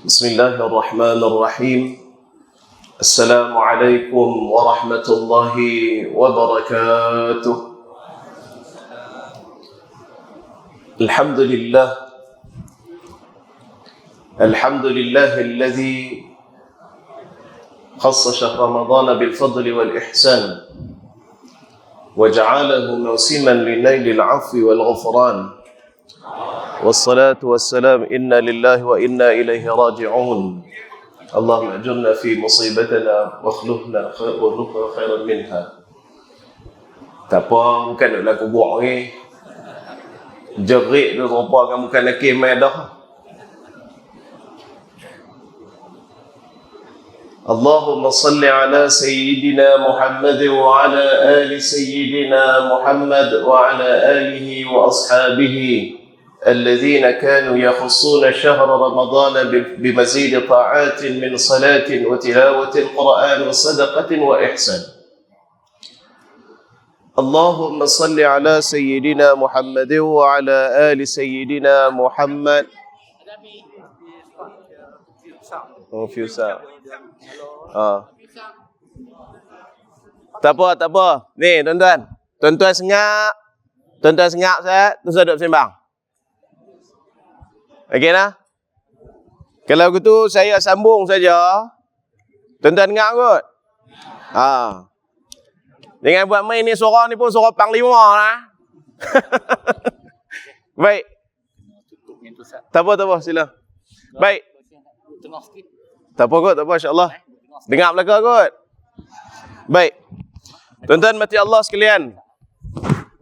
بسم الله الرحمن الرحيم. السلام عليكم ورحمة الله وبركاته. الحمد لله الذي خص شهر رمضان بالفضل والإحسان وجعله موسما لنيل العفو والغفران، والصلاة والسلام إنا لله وإنا إليه راجعون. اللهم أجرنا في مصيبتنا واخلفنا خيرا منها. Tak apa, bukan nak laku buat ni. Jerit tu rupa kan bukan nak kemai dah. اللهم صل على سيدنا محمد وعلى آل سيدنا محمد وعلى آله وأصحابه الذين كانوا يخصون شهر رمضان بمزيد طاعات من صلاة وتلاوة القرآن وصدقة وإحسان. اللهم صل على سيدنا محمد وعلى آل سيدنا محمد. Tak apa. Ni tuan-tuan. Tuan-tuan senyap saya, terus duduk sembang. Okey lah. Kalau begitu saya sambung saja. Tuan-tuan dengar kot. Dengan buat main ni suara ni pun suara panglima lah. Baik. Tak apa, sila. Baik. Tak apa kot, insya-Allah. Dengar belakang kot. Baik. Tuan-tuan mati Allah sekalian.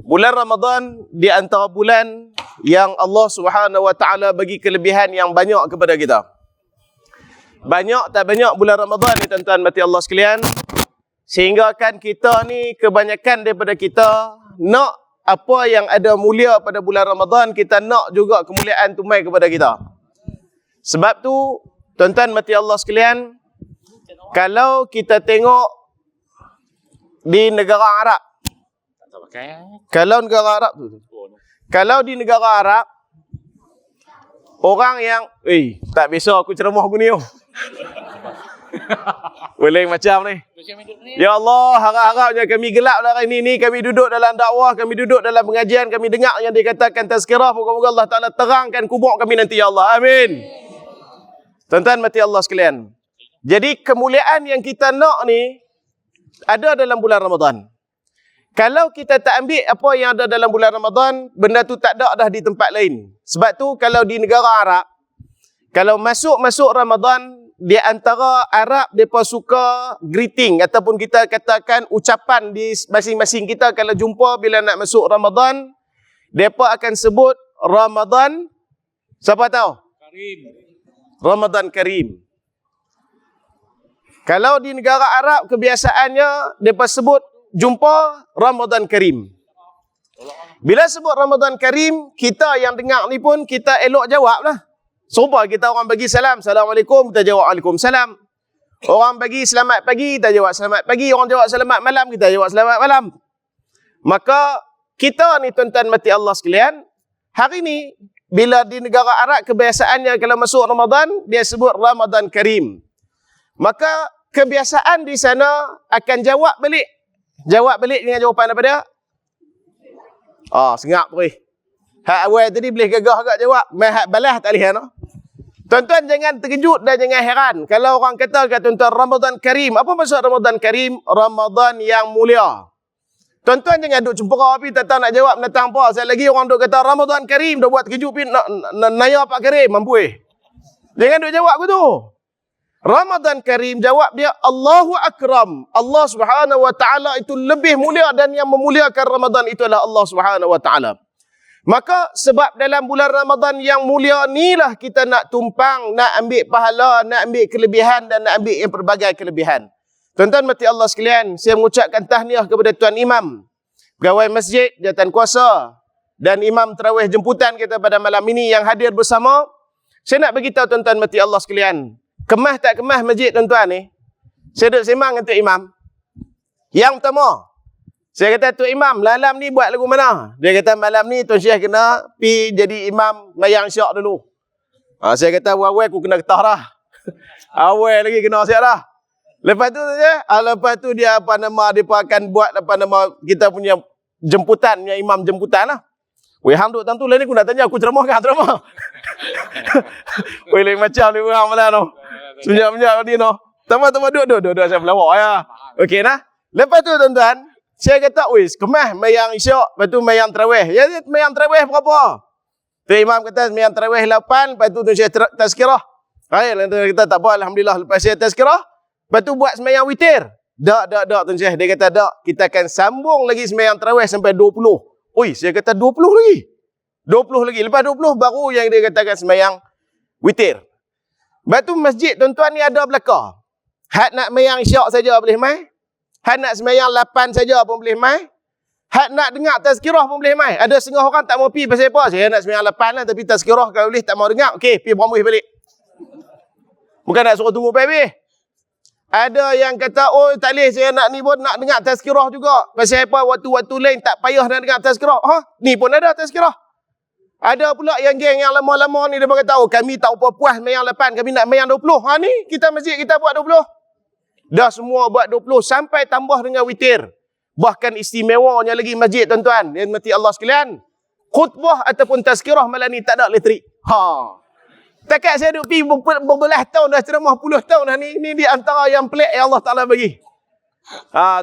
Bulan Ramadan di antara bulan yang Allah Subhanahu wa taala bagi kelebihan yang banyak kepada kita. Banyak tak banyak bulan Ramadan ni tuan-tuan mati Allah sekalian, sehingga kan kita ni kebanyakan daripada kita nak apa yang ada mulia pada bulan Ramadan, kita nak juga kemuliaan tumai kepada kita. Sebab tu tuan-tuan mati Allah sekalian, kalau kita tengok di negara Arab, kalau di negara Arab, orang yang tak biasa aku ceramah aku ni. Boleh macam ni. Ya Allah, harap-harapnya kami gelap hari ini, kami duduk dalam dakwah, kami duduk dalam pengajian, kami dengar yang dikatakan tazkirah, moga-moga Allah Taala terangkan kubur kami nanti ya Allah. Amin. Tuan-tuan mati Allah sekalian. Jadi kemuliaan yang kita nak ni ada dalam bulan Ramadan. Kalau kita tak ambil apa yang ada dalam bulan Ramadan, benda tu tak ada dah di tempat lain. Sebab tu kalau di negara Arab, kalau masuk Ramadan, di antara Arab mereka suka greeting ataupun kita katakan ucapan di masing-masing kita kalau jumpa bila nak masuk Ramadan, mereka akan sebut Ramadan, siapa tahu? Karim. Ramadan Karim. Kalau di negara Arab kebiasaannya mereka sebut jumpa Ramadan Karim. Bila sebut Ramadan Karim, kita yang dengar ni pun kita elok jawab lah. Serupa kita orang bagi salam, Assalamualaikum, kita jawab Waalaikumsalam. Orang bagi selamat pagi, kita jawab selamat pagi. Orang jawab selamat malam, kita jawab selamat malam. Maka kita ni tuan-tuan mati Allah sekalian, hari ni bila di negara Arab kebiasaannya kalau masuk Ramadan, dia sebut Ramadan Karim. Maka kebiasaan di sana akan jawab balik. Jawab balik dengan jawapan apa dia? Sengap perih. Hak awal tadi boleh gagah agak jawab. Hak balas tak boleh. No? Tuan-tuan jangan terkejut dan jangan heran. Kalau orang kata tuan-tuan Ramadan Karim. Apa maksud Ramadan Karim? Ramadan yang mulia. Tuan-tuan jangan duk cempera api tak tahu nak jawab datang apa. Sekali lagi orang duk kata Ramadan Karim. Dah buat terkejut pun nak naya Pak Karim. Mampu Jangan duk jawab begitu. Ramadan Karim jawab dia Allahu Akram. Allah Subhanahu wa taala itu lebih mulia dan yang memuliakan Ramadan itu adalah Allah Subhanahu wa taala. Maka sebab dalam bulan Ramadan yang mulia inilah kita nak tumpang, nak ambil pahala, nak ambil kelebihan dan nak ambil yang pelbagai kelebihan. Tuan-tuan mati Allah sekalian, saya mengucapkan tahniah kepada Tuan Imam, pegawai masjid, jawatankuasa dan Imam Tarawih jemputan kita pada malam ini yang hadir bersama. Saya nak beritahu tuan-tuan mati Allah sekalian, kemah tak kemah masjid tuan-tuan ni, saya duduk sembang dengan Tok Imam. Yang pertama, saya kata, Tok Imam, malam ni buat lagu mana? Dia kata, malam ni Tuan Syekh kena pi jadi imam mayang syak dulu. Saya kata, wawai aku kena getah dah. Awal lagi kena siap dah. Lepas tu saja, lepas tu dia apa nama dia akan buat apa nama kita punya jemputan, punya imam jemputan lah. Weh hang duk tentu lain ni aku nak tanya aku ceramah kan ceramah. Weh lain macam ni hang malah no. Senyap-senyap ni no. Tama-tama duduk saya melawak ya. Okey nah. Lepas tu tuan-tuan, saya kata wis kemah mayang isyak, lepas tu mayang tarawih. Ya mayang tarawih berapa? Tu imam kata mayang tarawih 8, lepas tu saya tazkirah. Hai kita tak apa alhamdulillah lepas saya tazkirah. Lepas tu buat sembahyang witir. Tak, Tuan Syekh. Dia kata, tak. Kita akan sambung lagi sembahyang tarawih sampai 20. Oi, saya kata 20 lagi. 20 lagi. Lepas 20, baru yang dia katakan sembahyang witir. Lepas tu masjid, tuan-tuan ni ada belakang. Hak nak sembahyang isyak saja boleh mai. Hak nak sembahyang 8 saja pun boleh mai. Hak nak dengar tazkirah pun boleh mai. Ada setengah orang tak mau pergi pasal apa? Saya nak sembahyang 8 lah, tapi tazkirah kalau boleh tak mau dengar. Okey, pergi beramui balik. Bukan nak suruh tunggu habis. Ada yang kata, oh tak boleh, saya nak ni pun nak dengar tazkirah juga. Pasal apa, waktu-waktu lain tak payah nak dengar tazkirah. Ni pun ada tazkirah. Ada pula yang geng yang lama-lama ni, dia berkata, oh kami tak apa puas mayang 8, kami nak mayang 20. Ni, kita masjid kita buat 20. Dah semua buat 20, sampai tambah dengan witir. Bahkan istimewanya lagi masjid, tuan-tuan. Yang mati Allah sekalian. Khutbah ataupun tazkirah malam ni tak ada elektrik. Takat saya duduk pergi berbelah tahun dah ceramah puluh tahun dah ni. Ni di antara yang pelik yang Allah Ta'ala bagi.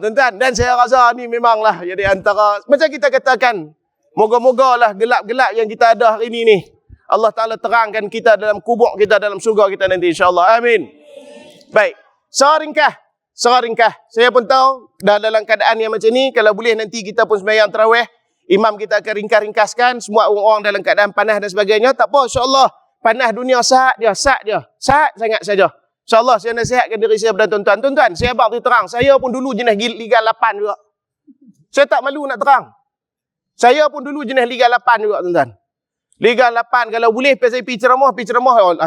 Tuan-tuan. Dan saya rasa ni memanglah jadi antara, macam kita katakan, moga-moga lah gelap-gelap yang kita ada hari ni. Allah Ta'ala terangkan kita dalam kubur kita, dalam syurga kita nanti insyaAllah. Amin. Baik. Seringkah. Saya pun tahu, dah dalam keadaan yang macam ni, kalau boleh nanti kita pun sembahyang tarawih, imam kita akan ringkas-ringkaskan, semua orang-orang dalam keadaan panas dan sebagainya. Tak apa, insyaAllah. Panas dunia saat dia. Saat sangat saja. InsyaAllah saya nasihatkan diri saya kepada tuan-tuan. Tuan-tuan, saya bagi terang. Saya pun dulu jenis Liga 8 juga. Saya tak malu nak terang. Saya pun dulu jenis Liga 8 juga, tuan-tuan. Liga 8, kalau boleh saya pergi ceramah.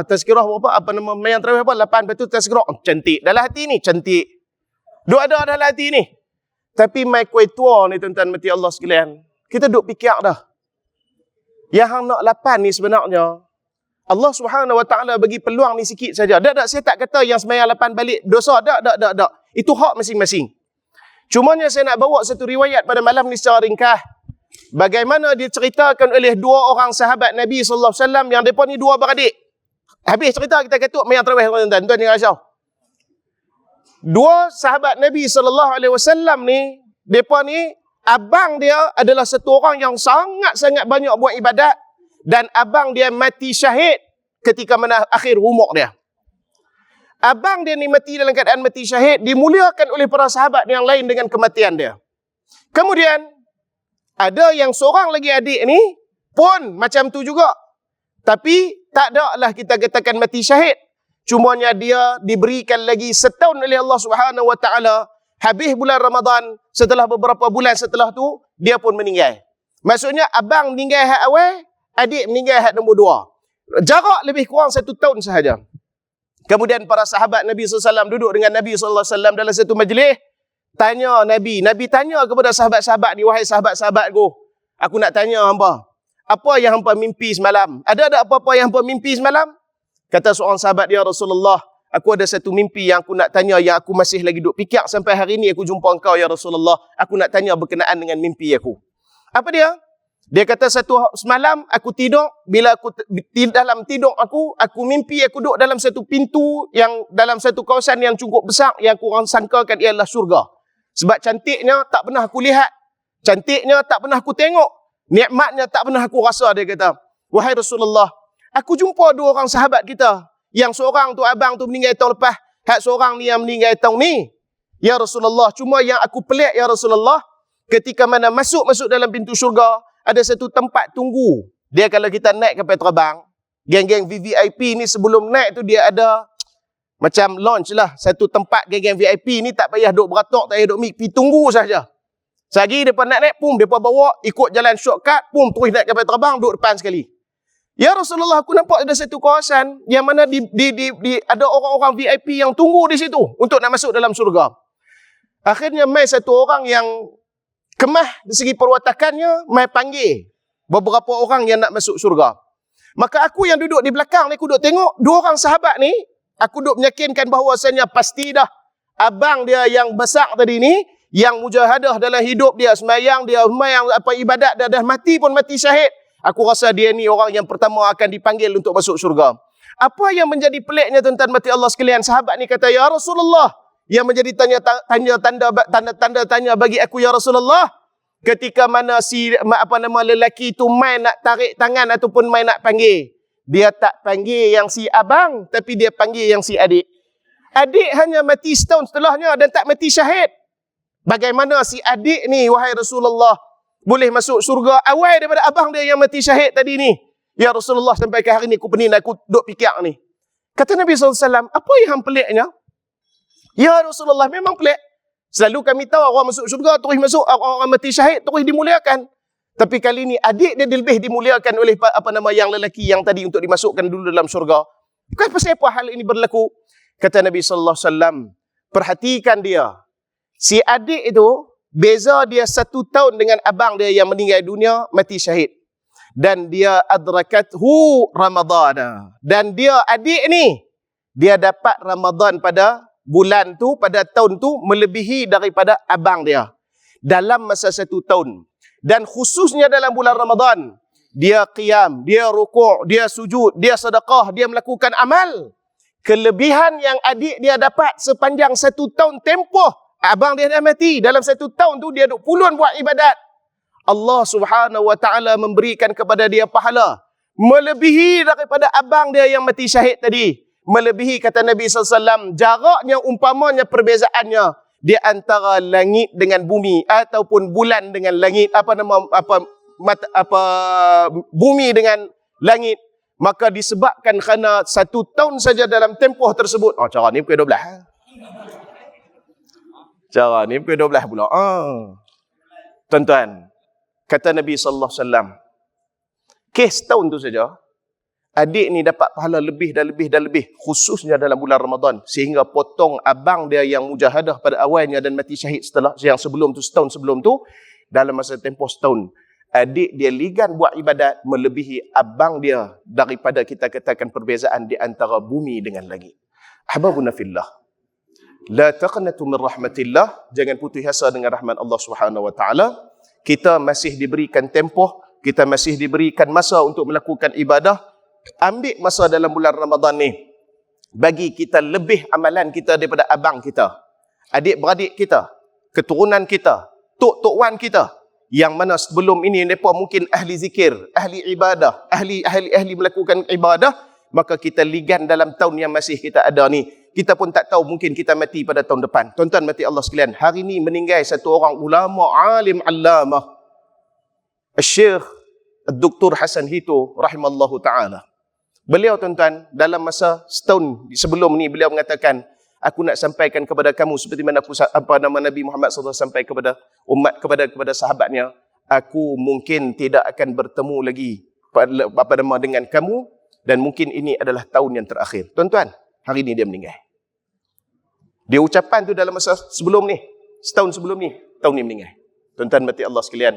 Tazkirah apa nama mayang tarawih apa? 8, lepas tu tazkirah. Cantik. Dalam hati ni, cantik. Duk ada dalam hati ni. Tapi mai kuih tua ni, tuan-tuan, mati Allah sekalian. Kita duk fikir dah. Yang hang nak 8 ni sebenarnya, Allah Subhanahu Wa Taala bagi peluang ni sikit saja. Tak, saya tak kata yang sembahyang 8 balik dosa. Tak. Itu hak masing-masing. Cumanya saya nak bawa satu riwayat pada malam ni secara ringkas. Bagaimana diceritakan oleh dua orang sahabat Nabi sallallahu alaihi wasallam yang depa ni dua beradik. Habis cerita kita ketuk sembahyang tarawih tuan-tuan. Tuan jangan risau. Dua sahabat Nabi sallallahu alaihi wasallam ni, depa ni abang dia adalah satu orang yang sangat-sangat banyak buat ibadat. Dan abang dia mati syahid ketika mana akhir umur dia. Abang dia ni mati dalam keadaan mati syahid, dimuliakan oleh para sahabat yang lain dengan kematian dia. Kemudian, ada yang seorang lagi adik ni pun macam tu juga. Tapi, tak ada lah kita katakan mati syahid. Cumanya dia diberikan lagi setahun oleh Allah Subhanahu Wa Taala. Habis bulan Ramadan, setelah beberapa bulan setelah tu, dia pun meninggal. Maksudnya, abang meninggal hak awal, adik meninggal had nombor 2. Jarak lebih kurang 1 tahun sahaja. Kemudian para sahabat Nabi SAW duduk dengan Nabi SAW dalam satu majlis. Tanya Nabi. Nabi tanya kepada sahabat-sahabat ni, wahai sahabat-sahabatku, aku nak tanya hampa. Apa yang hampa mimpi semalam? Ada apa-apa yang hampa mimpi semalam? Kata seorang sahabat, ya Rasulullah, aku ada satu mimpi yang aku nak tanya, yang aku masih lagi duduk fikir sampai hari ni aku jumpa engkau ya Rasulullah. Aku nak tanya berkenaan dengan mimpi aku. Apa dia? Dia kata satu semalam aku tidur, bila aku dalam tidur aku mimpi aku duduk dalam satu pintu yang dalam satu kawasan yang cukup besar yang aku orang sangkakan ialah syurga. Sebab cantiknya tak pernah aku lihat, cantiknya tak pernah aku tengok, nikmatnya tak pernah aku rasa, dia kata. Wahai Rasulullah, aku jumpa dua orang sahabat kita, yang seorang tu abang tu meninggal tahun lepas, hak seorang ni yang meninggal tahun ni. Ya Rasulullah, cuma yang aku pelik ya Rasulullah, ketika mana masuk dalam pintu syurga, ada satu tempat tunggu. Dia kalau kita naik kapal terbang, geng-geng VVIP ni sebelum naik tu dia ada macam launch lah. Satu tempat geng-geng VIP ni tak payah duk beratok, tak payah duk pergi tunggu saja. Sehari mereka nak naik, pum, mereka bawa, ikut jalan shortcut, pum, terus naik kapal terbang, duduk depan sekali. Ya Rasulullah, aku nampak ada satu kawasan yang mana ada orang-orang VIP yang tunggu di situ untuk nak masuk dalam syurga. Akhirnya mai satu orang yang kemah dari segi perwatakannya, mai panggil beberapa orang yang nak masuk syurga. Maka aku yang duduk di belakang ni, aku duduk tengok dua orang sahabat ni Aku duk meyakinkan bahawasanya pasti dah abang dia yang besar tadi ni, yang mujahadah dalam hidup dia, semayang apa ibadat dia, dah mati pun mati syahid. Aku rasa dia ni orang yang pertama akan dipanggil untuk masuk syurga. Apa yang menjadi peliknya tuan-tuan mati Allah sekalian, sahabat ni kata, ya Rasulullah, yang menjadi tanda tanya bagi aku, ya Rasulullah, ketika mana lelaki tu main nak tarik tangan ataupun main nak panggil, dia tak panggil yang si abang, tapi dia panggil yang si adik. Adik hanya mati setahun setelahnya dan tak mati syahid. Bagaimana si adik ni, wahai Rasulullah, boleh masuk syurga awal daripada abang dia yang mati syahid tadi ni? Ya Rasulullah, sampai ke hari ni aku pening, aku duk fikir ni. Kata Nabi SAW, apa yang peliknya? Ya Rasulullah, memang pelik. Selalu kami tahu orang masuk syurga terus masuk, orang mati syahid terus dimuliakan. Tapi kali ni adik dia lebih dimuliakan oleh yang lelaki yang tadi untuk dimasukkan dulu dalam syurga. Kenapa hal ini berlaku? Kata Nabi SAW, perhatikan dia. Si adik itu, beza dia 1 tahun dengan abang dia yang meninggal dunia, mati syahid. Dan dia adrakathu Ramadhan. Dan dia adik ni, dia dapat Ramadan pada bulan tu, pada tahun tu, melebihi daripada abang dia. Dalam masa 1 tahun. Dan khususnya dalam bulan Ramadan, dia qiyam, dia rukuk, dia sujud, dia sedekah, dia melakukan amal. Kelebihan yang adik dia dapat sepanjang 1 tahun tempoh, abang dia dah mati. Dalam 1 tahun tu dia duk puluhan buat ibadat. Allah Subhanahu Wa Taala memberikan kepada dia pahala melebihi daripada abang dia yang mati syahid tadi. Melebihi, kata Nabi SAW, jaraknya, umpamanya perbezaannya di antara langit dengan bumi ataupun bulan dengan langit, bumi dengan langit. Maka disebabkan kerana 1 tahun saja dalam tempoh tersebut. Oh, cara ni pukul 12. Cara ni pukul 12 pula. Tuan-tuan, kata Nabi SAW, kes tahun tu saja, adik ni dapat pahala lebih dan lebih dan lebih, khususnya dalam bulan Ramadan, sehingga potong abang dia yang mujahadah pada awalnya dan mati syahid setelah yang sebelum tu, setahun sebelum tu, dalam masa tempoh setahun, adik dia ligan buat ibadat melebihi abang dia daripada kita katakan perbezaan di antara bumi dengan langit. Ahbabuna fillah, la taqnatu min rahmatillah, jangan putus asa dengan rahmat Allah Subhanahu Wa Taala. Kita masih diberikan tempoh, kita masih diberikan masa untuk melakukan ibadah. Ambil masa dalam bulan Ramadan ni, bagi kita lebih amalan kita daripada abang kita, adik-beradik kita, keturunan kita, tok-tok wan kita, yang mana sebelum ini mereka mungkin ahli zikir, ahli ibadah, ahli melakukan ibadah, maka kita ligan dalam tahun yang masih kita ada ni. Kita pun tak tahu, mungkin kita mati pada tahun depan. Tuan-tuan mati Allah sekalian, hari ni meninggal satu orang ulama, alim allamah, Syekh Dr. Hasan Hito rahimallahu ta'ala. Beliau, tuan-tuan, dalam masa setahun sebelum ni, beliau mengatakan, aku nak sampaikan kepada kamu seperti mana Nabi Muhammad SAW sampai kepada umat, kepada sahabatnya, aku mungkin tidak akan bertemu lagi dengan kamu, dan mungkin ini adalah tahun yang terakhir. Tuan-tuan, hari ini dia meninggal. Dia ucapan tu dalam masa sebelum ni, setahun sebelum ni, tahun ni meninggal. Tuan-tuan mati Allah sekalian,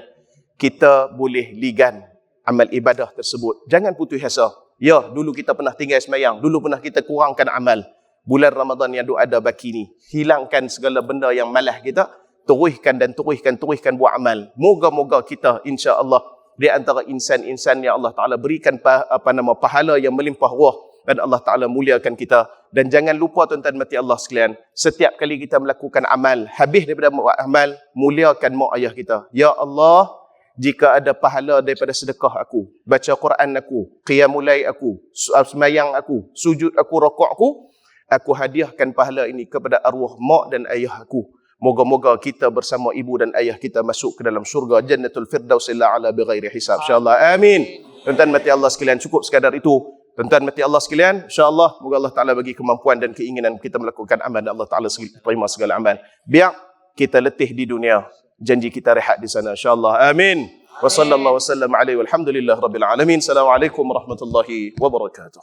kita boleh ligan amal ibadah tersebut. Jangan putus asa. Ya, dulu kita pernah tinggal semayang, dulu pernah kita kurangkan amal. Bulan Ramadan yang ada baki ni, hilangkan segala benda yang malah kita, teruskan buat amal. Moga-moga kita insya-Allah di antara insan-insan yang Allah Taala berikan pahala yang melimpah ruah, dan Allah Taala muliakan kita. Dan jangan lupa tuan-tuan mati Allah sekalian, setiap kali kita melakukan amal, habis daripada buat amal, muliakan mak ayah kita. Ya Allah, jika ada pahala daripada sedekah aku, baca Quran aku, qiyamul lail aku, semayang aku, sujud aku, rukuk aku hadiahkan pahala ini kepada arwah mak dan ayah aku. Moga-moga kita bersama ibu dan ayah kita masuk ke dalam syurga Jannatul Firdausil A'la bighairi hisab. InsyaAllah. Amin. Tuan-tuan mati Allah sekalian, cukup sekadar itu. Tuan-tuan mati Allah sekalian, insyaAllah, moga Allah Ta'ala bagi kemampuan dan keinginan kita melakukan amal, dan Allah Ta'ala terima segala amal. Biar kita letih di dunia, janji kita rehat di sana, insyaAllah. Amin. Wa sallallahu wa sallam alaihi walhamdulillah rabbil alamin. Assalamualaikum warahmatullahi wabarakatuh.